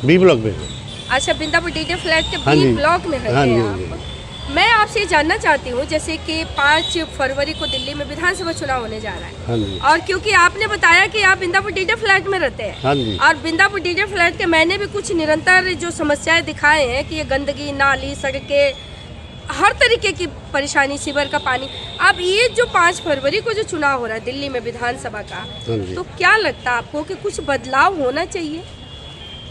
B block में। अच्छा, Bindapur DD flat के हाँ बी जी। ब्लॉक में रहते हाँ जी, हैं हाँ जी। आप। मैं आपसे ये जानना चाहती हूँ, जैसे कि 5 फरवरी को दिल्ली में विधानसभा चुनाव होने जा रहा है, हाँ जी। और क्योंकि आपने बताया कि आप बिंदापुर डीडी फ्लैट में रहते हैं, हाँ जी। और बिंदापुर डीडी फ्लैट के मैंने भी कुछ निरंतर जो समस्याएं दिखाए हैं कि ये गंदगी, नाली, सड़कें, हर तरीके की परेशानी, सीवर का पानी। अब ये जो 5 फरवरी को जो चुनाव हो रहा है दिल्ली में विधानसभा का, हाँ जी। तो क्या लगता है आपको कि कुछ बदलाव होना चाहिए?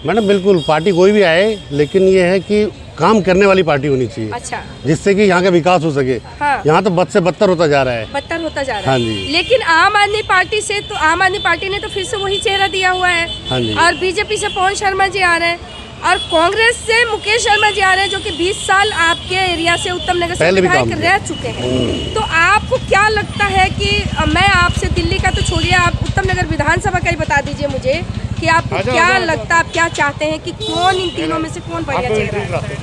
मैडम बिल्कुल, पार्टी कोई भी आए, लेकिन ये है कि काम करने वाली पार्टी होनी चाहिए। अच्छा, जिससे कि यहाँ का विकास हो सके। हाँ। यहाँ तो बद से बदतर होता जा रहा है। बदतर होता जा रहा हाँ है। जी। लेकिन आम आदमी पार्टी से तो आम आदमी पार्टी ने तो फिर से वही चेहरा दिया हुआ है। हाँ जी। और बीजेपी से पवन शर्मा जी आ रहे हैं, और कांग्रेस से मुकेश शर्मा जी आ रहे हैं, जो कि 20 साल आपके एरिया से उत्तम नगर से पहले भी विधायक काम किया। रह चुके हैं। तो आपको क्या लगता है कि मैं आपसे दिल्ली का तो छोड़िए, आप उत्तम नगर विधानसभा का ही बता दीजिए मुझे कि आपको क्या लगता है, आप क्या चाहते हैं कि कौन इन तीनों में से कौन बढ़िया चेहरा है?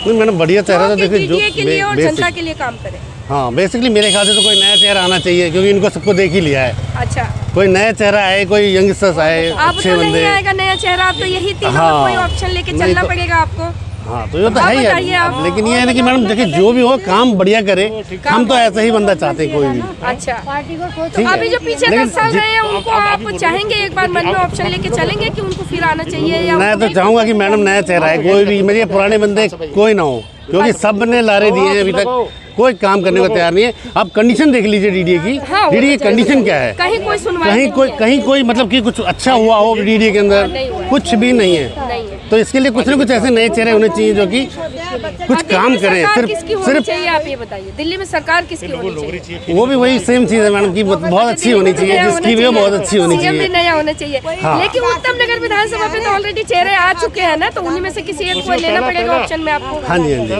नहीं मैडम, बढ़िया चेहरा तो देखिए जो DDA के लिए और जनता के लिए काम करे। हाँ, बेसिकली मेरे ख्याल से तो कोई नया चेहरा आना चाहिए, क्योंकि इनको सबको देख ही लिया है। अच्छा, कोई नया चेहरा आए, कोई यंगस्टर्स आए, अब अच्छे तो नहीं बंदे। आएगा नया चेहरा, अब तो यही तीनों में हाँ। कोई ऑप्शन लेके नहीं चलना तो- पड़ेगा आपको। हाँ, तो ये तो आप है ही बताइए आप। है। लेकिन ये है ना कि मैडम देखिए, जो भी हो काम बढ़िया करे। हम तो ऐसा ही बंदा चाहते हैं कोई भी। अच्छा, ठीक तो है। अभी जो पीछे लेकिन 10 साल रहे हैं उनको आप चाहेंगे एक बार मन में ऑप्शन लेके चलेंगे कि उनको फिर आना चाहिए, या मैं तो चाहूंगा कि मैडम नया चेहरा है, कोई भी मेरे पुराने बंदे कोई ना हो, क्योंकि सब ने लारे दिए हैं, अभी तक कोई काम करने को तैयार नहीं है। आप कंडीशन देख लीजिए डीडीए की। हाँ, वो डीडीए तो की कंडीशन क्या है? कहीं कोई सुनवाई नहीं है। कहीं कोई मतलब कि कुछ अच्छा हुआ हो डीडीए के अंदर? नहीं हुआ है। कुछ भी नहीं है। नहीं है। तो इसके लिए कुछ ना कुछ ऐसे नए चेहरे होने चाहिए जो कि कुछ काम करें। किसकी होनी सिर्फ चाहिए आप ये बताइए, दिल्ली में सरकार किसकी होनी चाहिए? वो भी वही सेम चीज है मैडम की, बहुत अच्छी होनी चाहिए, जिसकी भी हो बहुत अच्छी होनी सीएम भी चाहिए। नया होना चाहिए। हाँ। लेकिन उत्तम नगर विधानसभा पे तो ऑलरेडी चेहरे आ चुके हैं ना, तो उन्हीं में से किसी एक को लेना पड़ेगा ऑप्शन में आपको। हाँ जी, हाँ जी।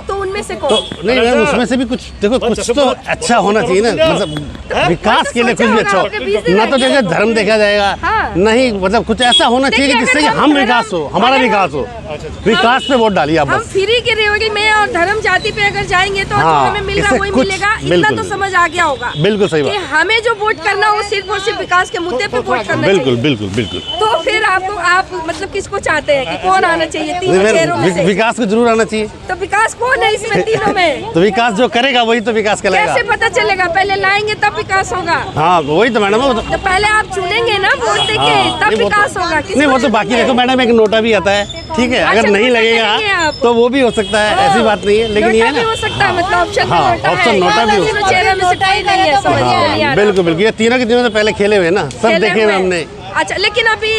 तो उनमें से तो कौन? नहीं मैम, उसमें से भी कुछ देखो, कुछ तो अच्छा होना चाहिए ना, मतलब विकास के लिए कुछ भी अच्छा हो। ना तो देखिए धर्म देखा जाएगा, हाँ। नहीं मतलब कुछ ऐसा होना चाहिए कि जिससे कि हम विकास हो, हमारा विकास हो। विकास पे वोट डालिए आप हम बस। फ्री के रेवड़ी में और धर्म जाति पे अगर जाएंगे तो जो हाँ, हमें मिल रहा इससे वही कुछ- मिलेगा, इतना बिल्कुल। तो समझ आ गया होगा। बिल्कुल सही कि बात। हमें जो वोट करना हो सिर्फ और सिर्फ विकास के मुद्दे पे वोट करना बिल्कुल चाहिए। बिल्कुल बिल्कुल। तो फिर आप मतलब किसको चाहते हैं कि कौन आना चाहिए नहीं, तीनों चेहरों में से? विकास को जरूर आना चाहिए। तो विकास कौन है इसमें तीनों में? तो विकास जो करेगा वही तो विकास कहलाएगा। कैसे पता चलेगा? पहले लाएंगे तब विकास होगा। हाँ, वही तो मैडम। तो पहले आप चुनेंगे ना वोट देके, हाँ, तब नहीं, वो विकास तो- होगा। नहीं वो तो बाकी देखो मैडम, एक नोटा भी आता है, ठीक है, अगर अच्छा, नहीं नोटा लगेगा करेंगे आप। तो वो भी हो सकता है, ऐसी बात नहीं है। लेकिन ये नोटा है भी ना, हो सकता है, मतलब ऑप्शन में हाँ, नोटा है। ऑप्शन नोटा भी हो तीनों चेहरे में से कोई नहीं है, समझ में नहीं आ रहा। बिल्कुल बिल्कुल। ये तीनों के तीनों तो पहले खेले हुए ना, सब खेले देखे हुए हुए। हमने। अच्छा, लेकिन अभी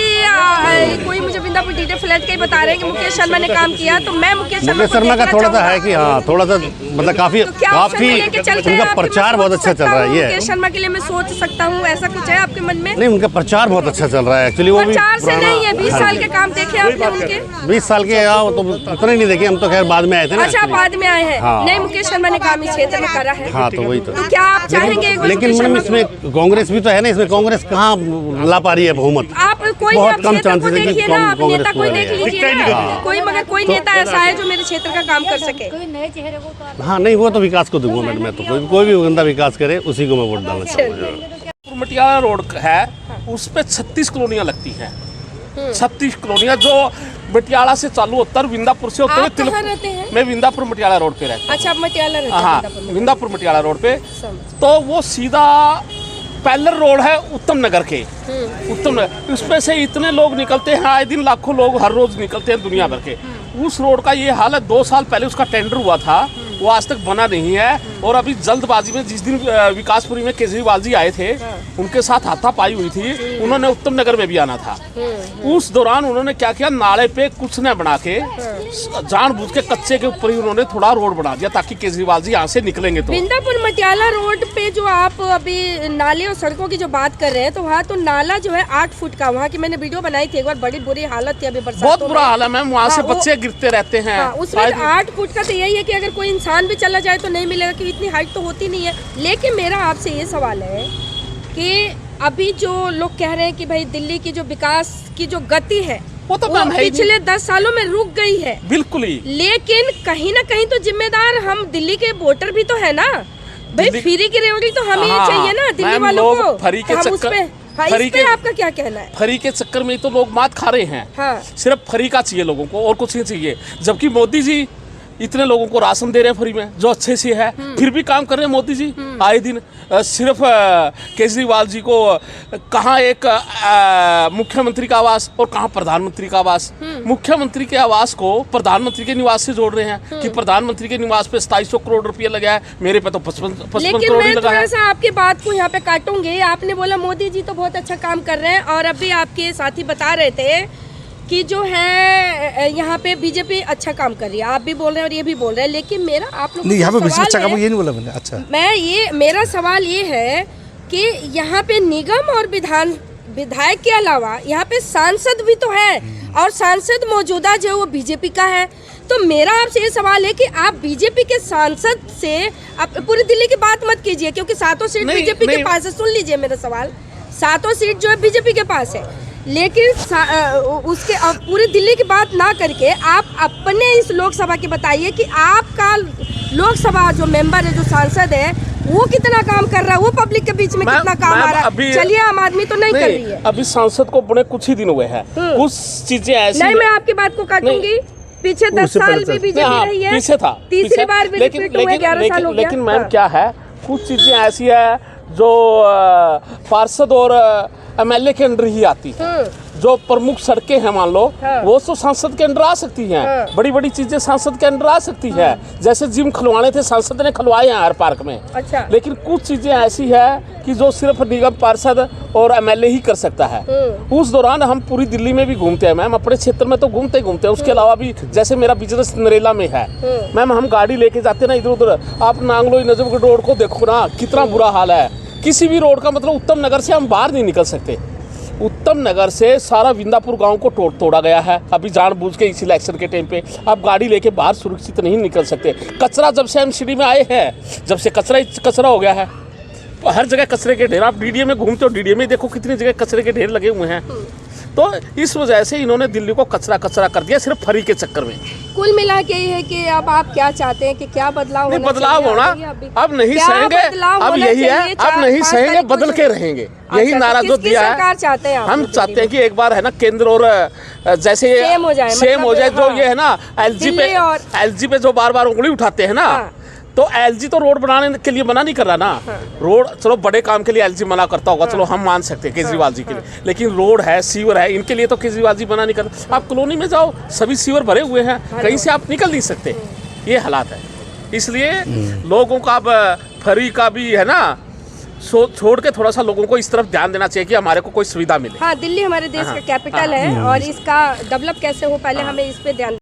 कोई मुझे बिंदापुर डीडी फ्लैट के ही बता रहे हैं कि मुकेश शर्मा ने काम किया, तो मैं मुकेश मुकेश शर्मा का थोड़ा सा है कि हाँ, थोड़ा सा मतलब काफी उनका प्रचार बहुत अच्छा चल रहा है। ये मुकेश शर्मा के लिए मैं सोच सकता हूँ, ऐसा कुछ है आपके मन में? नहीं, उनका प्रचार बहुत अच्छा चल रहा है एक्चुअली। वो भी प्रचार से नहीं है, 20 हाँ साल जी। के काम देखे आपने उनके? 20 साल के तो उतने नहीं देखे हम, तो खैर बाद में आए थे ना। अच्छा, actually। बाद में आए हैं। हाँ। नहीं, मुकेश शर्मा ने काम इस क्षेत्र में करा है। हाँ, तो वही तो। तो क्या आप चाहेंगे एक बार लेकिन मुकेश मैडम शर्मा इसमें कांग्रेस भी तो है ना, इसमें कांग्रेस कहाँ ला पा रही है बहुमत? आप कोई बहुत आप कम क्षेत्र को chances है कि देखिए ना, आप कांग्रेस नेता को कोई आएगा। देख लीजिए ना, कोई मगर कोई नेता ऐसा है जो मेरे क्षेत्र का काम कर सके। हाँ, नहीं वो तो विकास को दूंगा मैडम मैं तो, कोई भी बंदा विकास करे उसी को मैं वोट डालना चाहूँगा। मटियाला रोड है, उस पे 36 कॉलोनियाँ लगती हैं। 36 कॉलोनियाँ जो मटियाला से चालू होता है, विंदापुर से होते आप कहाँ रहते हैं? मैं विंदापुर मटियाला रोड पे रहता हूँ। अच्छा, आप मटियाला रहते हैं? हाँ, बिंदापुर में। विंदापुर मटियाला रोड पे। समझ। तो वो सीधा पैलर रोड है उत्तम नगर के। उत्तम नगर, उसमें से इतने लोग निकलते हैं, आए दिन लाखों लोग हर रोज निकलते हैं दुनिया भर के। उस रोड का ये हाल है, 2 साल पहले उसका टेंडर हुआ था, वो आज तक बना नहीं है। और अभी जल्दबाजी में जिस दिन विकासपुरी में केजरीवाल जी आए थे, उनके साथ हाथापाई हुई थी, उन्होंने उत्तम नगर में भी आना था। उस दौरान उन्होंने क्या किया, नाले पे कुछ न बना के जानबूझ के कच्चे के ऊपर ही उन्होंने थोड़ा रोड बना दिया, ताकि केजरीवाल जी यहाँ से निकलेंगे तो। बिंदापुर मटियाला रोड पे जो आप अभी नाले और सड़कों की जो बात कर रहे हैं, तो वहाँ तो नाला जो है 8 फुट का, वहाँ की मैंने वीडियो बनाई थी एक बार, बड़ी बुरी हालत थी अभी बरसात। बहुत बुरा हाल है मैम, वहाँ से हाँ, बच्चे गिरते रहते हैं। उसमें 8 फुट का तो यही है कि अगर कोई इंसान भी चला जाए तो नहीं मिलेगा, कि इतनी हाइट तो होती नहीं है। लेकिन मेरा आपसे ये सवाल है कि अभी जो लोग कह रहे हैं कि भाई दिल्ली की जो विकास की जो गति है वो तो मैम है ही पिछले 10 सालों में रुक गई है। बिल्कुल ही। लेकिन कहीं ना कहीं तो जिम्मेदार हम दिल्ली के वोटर भी तो है ना भाई, फ्री की रेवड़ी तो हमें ही चाहिए ना दिल्ली वालों को। फ्री के हम उस चक्कर पे हाँ, फ्री इस पे आपका क्या कहना है? फ्री के चक्कर में ही तो लोग मात खा रहे हैं। हाँ। सिर्फ फ्री का चाहिए लोगों को और कुछ नहीं चाहिए, जबकि मोदी जी इतने लोगों को राशन दे रहे हैं फ्री में जो अच्छे से है, फिर भी काम कर रहे हैं मोदी जी आए दिन। सिर्फ केजरीवाल जी को कहाँ एक मुख्यमंत्री का आवास और कहाँ प्रधानमंत्री का आवास। मुख्यमंत्री के आवास को प्रधानमंत्री के निवास से जोड़ रहे हैं कि प्रधानमंत्री के निवास पे 2700 करोड़ रुपया लगा है, मेरे पे तो 55 लेकिन करोड़ ही मैं लगा थोड़ा है। सा आपकी बात को यहाँ पे काटूंगी। आपने बोला मोदी जी तो बहुत अच्छा काम कर रहे हैं, और अभी आपके साथी बता रहे थे कि जो है यहाँ पे बीजेपी अच्छा काम कर रही है। आप भी बोल रहे हैं और ये भी बोल रहे हैं, लेकिन मेरा आप लोगों नहीं, यहाँ पे का अच्छा सवाल काम है, ये नहीं बोला मैंने। अच्छा, मेरा सवाल ये है कि यहाँ पे निगम और विधायक के अलावा यहाँ पे सांसद भी तो है, और सांसद मौजूदा जो है वो बीजेपी का है। तो मेरा आपसे ये सवाल है कि आप बीजेपी के सांसद से आप पूरी दिल्ली की बात मत कीजिए, क्योंकि 7 सीट नहीं, बीजेपी के नहीं। पास है। सुन लीजिए मेरा सवाल, 7 सीट जो है बीजेपी के पास है, लेकिन उसके पूरी दिल्ली की बात ना करके आप अपने इस लोकसभा की बताइए कि आपका लोकसभा जो मेंबर है, जो सांसद है, वो कितना काम कर रहा है, वो पब्लिक के बीच में कितना काम आ रहा है। चलिए आम आदमी तो नहीं कर रही है। अभी सांसद को बने कुछ ही दिन हुए हैं, कुछ चीजें ऐसी नहीं, मैं आपकी बात को काटूंगी। पीछे 10 साल भी बीजेपी रही है, पीछे था, तीसरी बार भी रिपीट हुए, 11 साल हो गया। लेकिन मैम क्या है, कुछ चीजें ऐसी है जो पार्षद और एमएलए के अंडर ही आती है। जो प्रमुख सड़कें हैं मान लो, वो तो सांसद के अंडर आ सकती हैं। बड़ी बड़ी चीजें सांसद के अंडर आ सकती है, जैसे जिम खुलवाने थे सांसद ने खुलवाए हैं हर पार्क में। अच्छा। लेकिन कुछ चीजें ऐसी है कि जो सिर्फ निगम पार्षद और एमएलए ही कर सकता है। उस दौरान हम पूरी दिल्ली में भी घूमते हैं मैम, अपने क्षेत्र में तो घूमते हैं। उसके अलावा भी जैसे मेरा बिजनेस नरेला में है मैम, हम गाड़ी लेके जाते हैं ना इधर उधर। आप नांगलोई नजफगढ़ रोड को देखो ना, कितना बुरा हाल है। किसी भी रोड का मतलब उत्तम नगर से हम बाहर नहीं निकल सकते। उत्तम नगर से सारा विंदापुर गांव को तोड़ा गया है अभी जानबूझ के, इस इलेक्शन के टाइम पे। आप गाड़ी लेके बाहर सुरक्षित नहीं निकल सकते। कचरा जब से एमसीडी में आए हैं, जब से कचरा हो गया है, हर जगह कचरे के ढेर। आप डीडीए में घूमते हो, डीडीए में देखो कितनी जगह कचरे के ढेर लगे हुए हैं। तो इस वजह से इन्होंने दिल्ली को कचरा कर दिया, सिर्फ फ्री के चक्कर में। कुल मिला के ये है कि अब आप क्या चाहते हैं कि क्या बदलाव होना बदलाव चाहिए? होना अब नहीं सहेंगे, अब यही है, अब नहीं सहेंगे, बदल के रहेंगे। यही नारा जो दिया है सरकार चाहते हैं, हम चाहते हैं कि एक बार है ना केंद्र और जैसे सेम हो जाए, जो ये है ना एलजी पे जो बार बार उंगली उठाते हैं ना, तो एलजी तो रोड बनाने के लिए मना नहीं कर रहा ना। रोड चलो बड़े काम के लिए एलजी मना करता होगा, चलो हम मान सकते हैं केजरीवाल जी के लिए, लेकिन रोड है, सीवर है, इनके लिए तो केजरीवाल जी मना नहीं करते। आप कॉलोनी में जाओ, सभी सीवर भरे हुए हैं, कहीं से आप निकल नहीं सकते। ये हालात है, इसलिए लोगों का अब फ्री का भी है ना, छोड़ के थोड़ा सा लोगों को इस तरफ ध्यान देना चाहिए कि हमारे को कोई सुविधा मिले। हाँ, दिल्ली हमारे देश का कैपिटल है, और इसका डेवलप कैसे हो, पहले हमें इस पे ध्यान